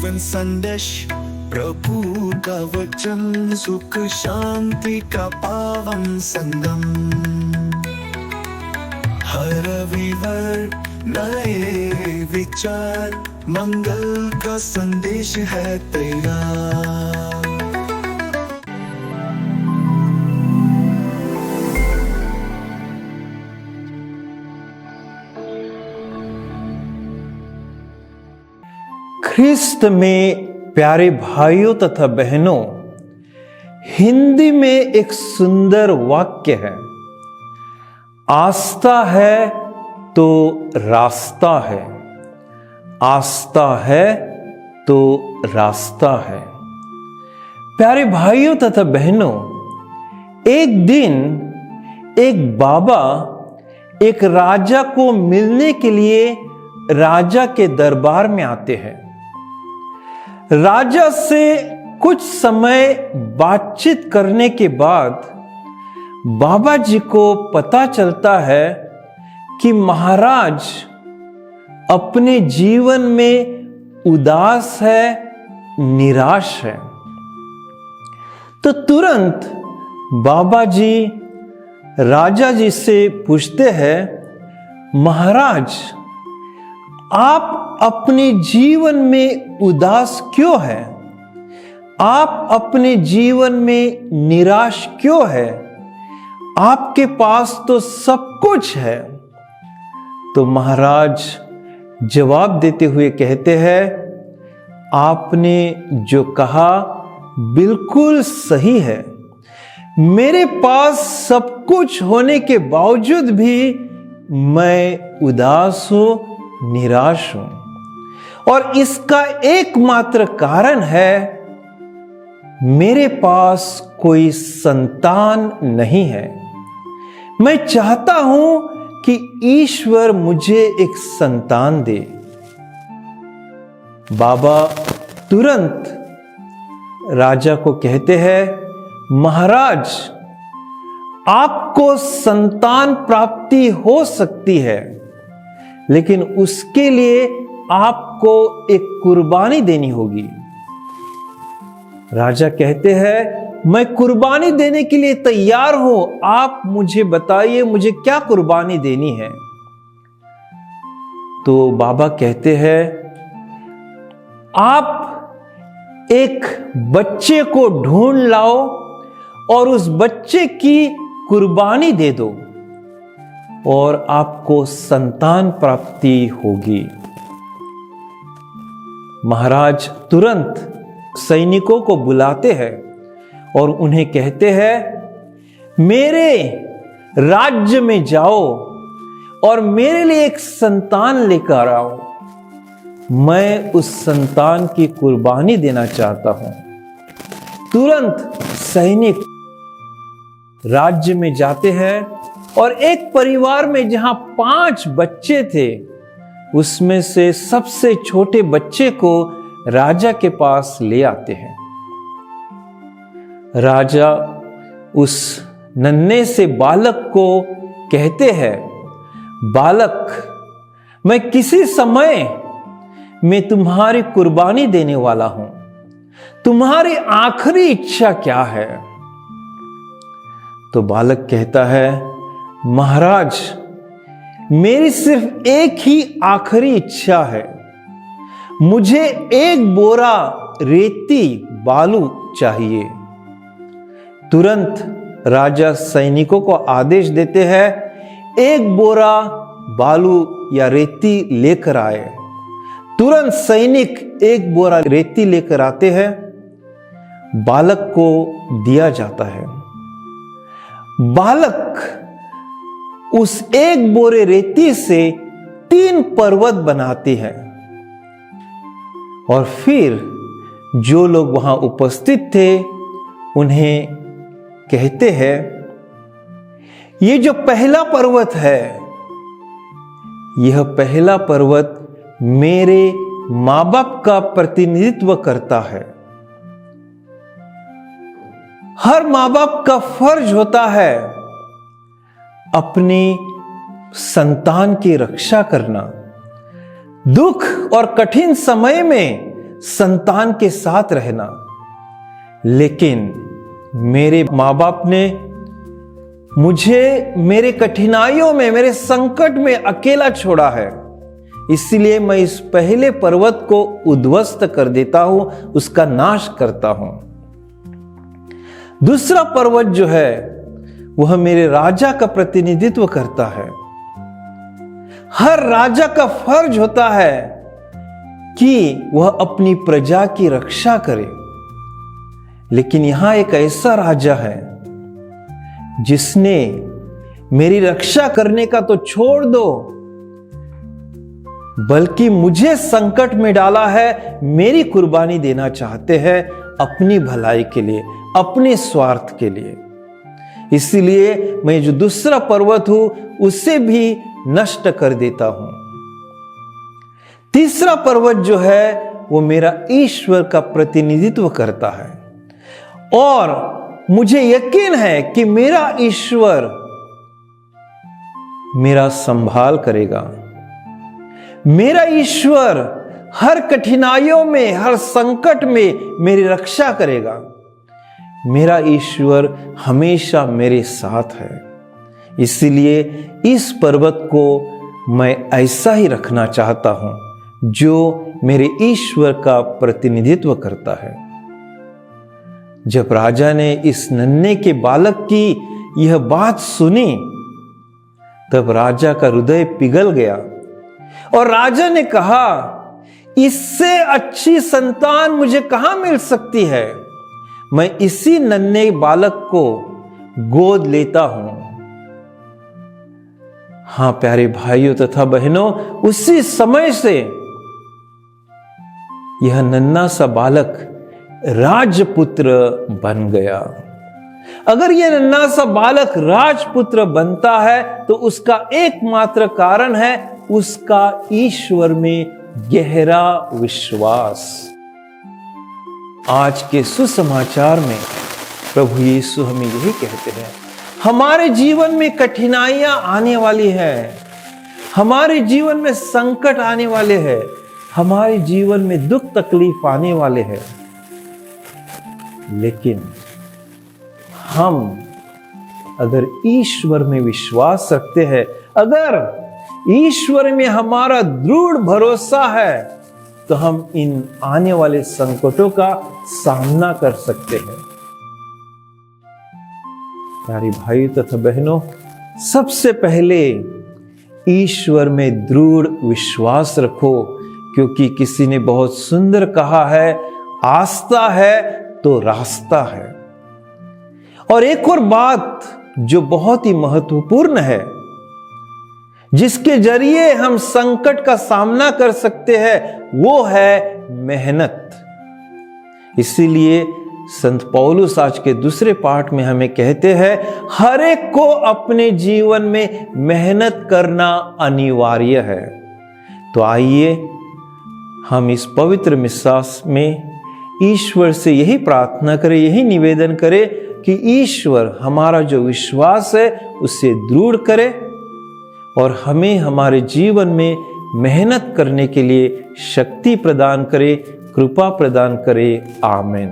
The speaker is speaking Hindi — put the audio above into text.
जीवन संदेश प्रभु का वचन, सुख शांति का पावन संगम। हर रविवार नए विचार, मंगल का संदेश है तैयार। ख्रिस्त में प्यारे भाइयों तथा बहनों, हिंदी में एक सुंदर वाक्य है, आस्था है तो रास्ता है, आस्था है तो रास्ता है। प्यारे भाइयों तथा बहनों, एक दिन एक बाबा एक राजा को मिलने के लिए राजा के दरबार में आते हैं। राजा से कुछ समय बातचीत करने के बाद बाबा जी को पता चलता है कि महाराज अपने जीवन में उदास है, निराश है। तो तुरंत बाबा जी राजा जी से पूछते हैं, महाराज आप अपने जीवन में उदास क्यों है? आप अपने जीवन में निराश क्यों है? आपके पास तो सब कुछ है। तो महाराज जवाब देते हुए कहते हैं, आपने जो कहा बिल्कुल सही है। मेरे पास सब कुछ होने के बावजूद भी मैं उदास हूं, निराश हूं, और इसका एकमात्र कारण है मेरे पास कोई संतान नहीं है। मैं चाहता हूं कि ईश्वर मुझे एक संतान दे। बाबा तुरंत राजा को कहते हैं, महाराज आपको संतान प्राप्ति हो सकती है, लेकिन उसके लिए आपको एक कुर्बानी देनी होगी। राजा कहते हैं, मैं कुर्बानी देने के लिए तैयार हूं, आप मुझे बताइए मुझे क्या कुर्बानी देनी है। तो बाबा कहते हैं, आप एक बच्चे को ढूंढ लाओ और उस बच्चे की कुर्बानी दे दो और आपको संतान प्राप्ति होगी। महाराज तुरंत सैनिकों को बुलाते हैं और उन्हें कहते हैं, मेरे राज्य में जाओ और मेरे लिए एक संतान लेकर आओ। मैं उस संतान की कुर्बानी देना चाहता हूं। तुरंत सैनिक राज्य में जाते हैं और एक परिवार में जहां 5 बच्चे थे, उसमें से सबसे छोटे बच्चे को राजा के पास ले आते हैं। राजा उस नन्हे से बालक को कहते हैं, बालक मैं किसी समय में तुम्हारी कुर्बानी देने वाला हूं, तुम्हारी आखिरी इच्छा क्या है? तो बालक कहता है, महाराज मेरी सिर्फ एक ही आखिरी इच्छा है, मुझे एक बोरा रेती बालू चाहिए। तुरंत राजा सैनिकों को आदेश देते हैं, एक बोरा बालू या रेती लेकर आए। तुरंत सैनिक एक बोरा रेती लेकर आते हैं, बालक को दिया जाता है। बालक उस एक बोरे रेती से 3 पर्वत बनाती है और फिर जो लोग वहां उपस्थित थे उन्हें कहते हैं, ये जो पहला पर्वत है, यह पहला पर्वत मेरे मां बाप का प्रतिनिधित्व करता है। हर मां बाप का फर्ज होता है अपनी संतान की रक्षा करना। दुख और कठिन समय में संतान के साथ रहना, लेकिन मेरे माँ बाप ने मुझे मेरे कठिनाइयों में, मेरे संकट में अकेला छोड़ा है। इसलिए मैं इस पहले पर्वत को उद्ध्वस्त कर देता हूं, उसका नाश करता हूं। दूसरा पर्वत जो है वह मेरे राजा का प्रतिनिधित्व करता है। हर राजा का फर्ज होता है कि वह अपनी प्रजा की रक्षा करे, लेकिन यहां एक ऐसा राजा है जिसने मेरी रक्षा करने का तो छोड़ दो, बल्कि मुझे संकट में डाला है, मेरी कुर्बानी देना चाहते हैं अपनी भलाई के लिए, अपने स्वार्थ के लिए। इसलिए मैं जो दूसरा पर्वत हूं उसे भी नष्ट कर देता हूं। तीसरा पर्वत जो है वो मेरा ईश्वर का प्रतिनिधित्व करता है, और मुझे यकीन है कि मेरा ईश्वर मेरा संभाल करेगा। मेरा ईश्वर हर कठिनाइयों में, हर संकट में मेरी रक्षा करेगा। मेरा ईश्वर हमेशा मेरे साथ है। इसलिए इस पर्वत को मैं ऐसा ही रखना चाहता हूं जो मेरे ईश्वर का प्रतिनिधित्व करता है। जब राजा ने इस नन्हे के बालक की यह बात सुनी, तब राजा का हृदय पिघल गया और राजा ने कहा, इससे अच्छी संतान मुझे कहां मिल सकती है। मैं इसी नन्हे बालक को गोद लेता हूं। हां प्यारे भाइयों तथा बहनों, उसी समय से यह नन्हा सा बालक राजपुत्र बन गया। अगर यह नन्हा सा बालक राजपुत्र बनता है तो उसका एकमात्र कारण है उसका ईश्वर में गहरा विश्वास। आज के सुसमाचार में प्रभु यीशु हमें यही कहते हैं, हमारे जीवन में कठिनाइयां आने वाली हैं, हमारे जीवन में संकट आने वाले हैं, हमारे जीवन में दुख तकलीफ आने वाले हैं, लेकिन हम अगर ईश्वर में विश्वास रखते हैं, अगर ईश्वर में हमारा दृढ़ भरोसा है, तो हम इन आने वाले संकटों का सामना कर सकते हैं। प्यारे भाई तथा बहनों, सबसे पहले ईश्वर में दृढ़ विश्वास रखो, क्योंकि किसी ने बहुत सुंदर कहा है, आस्था है तो रास्ता है। और एक और बात जो बहुत ही महत्वपूर्ण है, जिसके जरिए हम संकट का सामना कर सकते हैं, वो है मेहनत। इसीलिए संत पौलुस आज के दूसरे पाठ में हमें कहते हैं, हर एक को अपने जीवन में मेहनत करना अनिवार्य है। तो आइए हम इस पवित्र मिसास में ईश्वर से यही प्रार्थना करें, यही निवेदन करें कि ईश्वर हमारा जो विश्वास है उसे दृढ़ करे और हमें हमारे जीवन में मेहनत करने के लिए शक्ति प्रदान करे, कृपा प्रदान करे। आमीन।